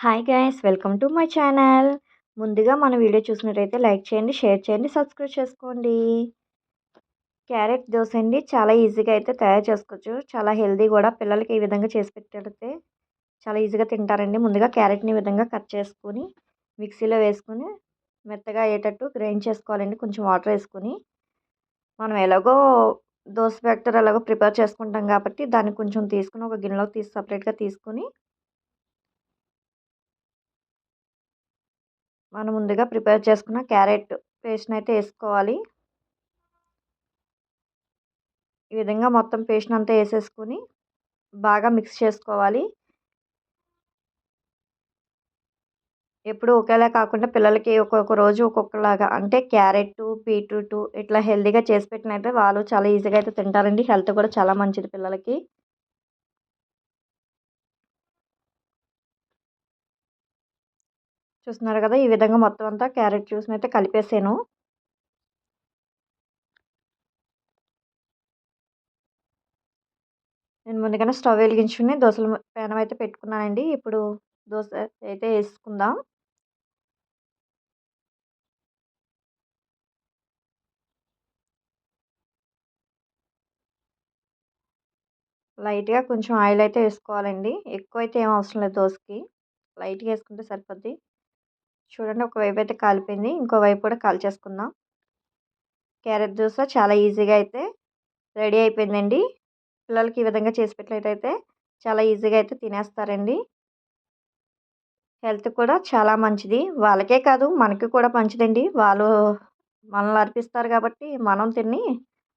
Hi guys welcome to my channel. ముందుగా మన video చూసినట్టయితే లైక్ చేయండి, షేర్ చేయండి, సబ్స్క్రైబ్ చేసుకోండి. క్యారెట్ దోశ అండి, చాలా ఈజీగా అయితే తయారు చేసుకోవచ్చు. చాలా హెల్దీ కూడా. పిల్లలకి ఈ విధంగా చేసి పెట్టితే చాలా ఈజీగా తింటారండి. ముందుగా క్యారెట్ని ఈ విధంగా కట్ చేసుకుని మిక్సీలో వేసుకుని మెత్తగా అయ్యేటట్టు గ్రైండ్ చేసుకోవాలండి. కొంచెం వాటర్ వేసుకుని మనం ఎలాగో దోశ బ్యాటర్ ఎలాగో ప్రిపేర్ చేసుకుంటాం కాబట్టి దాన్ని కొంచెం తీసుకుని ఒక గిన్నెలోకి తీసి సపరేట్గా తీసుకుని మనం ముందుగా ప్రిపేర్ చేసుకున్న క్యారెట్ పేస్ట్ని అయితే వేసుకోవాలి. ఈ విధంగా మొత్తం పేస్ట్ అంతా వేసేసుకుని బాగా మిక్స్ చేసుకోవాలి. ఎప్పుడు ఒకేలా కాకుండా పిల్లలకి ఒక్కొక్క రోజు ఒక్కొక్కలాగా, అంటే క్యారెట్, బీట్రూట్ ఇట్లా హెల్తీగా చేసి పెట్టినైతే వాళ్ళు చాలా ఈజీగా అయితే తింటారండి. హెల్త్ కూడా చాలా మంచిది పిల్లలకి. చూస్తున్నారు కదా, ఈ విధంగా మొత్తం అంతా క్యారెట్ జ్యూస్ని అయితే కలిపేసాను. నేను ముందుగానే స్టవ్ వెలిగించుకుని దోశల పెనం అయితే పెట్టుకున్నానండి. ఇప్పుడు దోశ అయితే వేసుకుందాం. లైట్గా కొంచెం ఆయిల్ అయితే వేసుకోవాలండి. ఎక్కువ అయితే ఏం అవసరం లేదు దోశకి. లైట్గా వేసుకుంటే సరిపోద్ది. చూడండి, ఒకవైపు అయితే కాలిపోయింది, ఇంకో వైపు కూడా కాల్చేసుకుందాం. క్యారెట్ దోశ చాలా ఈజీగా అయితే రెడీ అయిపోయిందండి. పిల్లలకి ఈ విధంగా చేసి పెట్టినట్టయితే చాలా ఈజీగా అయితే తినేస్తారండి. హెల్త్ కూడా చాలా మంచిది. వాళ్ళకే కాదు మనకి కూడా మంచిదండి. వాళ్ళు మనల్ని అర్పిస్తారు కాబట్టి మనం తిని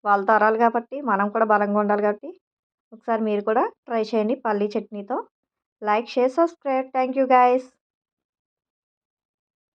వాళ్ళతో అరాలి కాబట్టి మనం కూడా బలంగా ఉండాలి కాబట్టి ఒకసారి మీరు కూడా ట్రై చేయండి పల్లీ చట్నీతో. Like, share, subscribe. Thank you guys.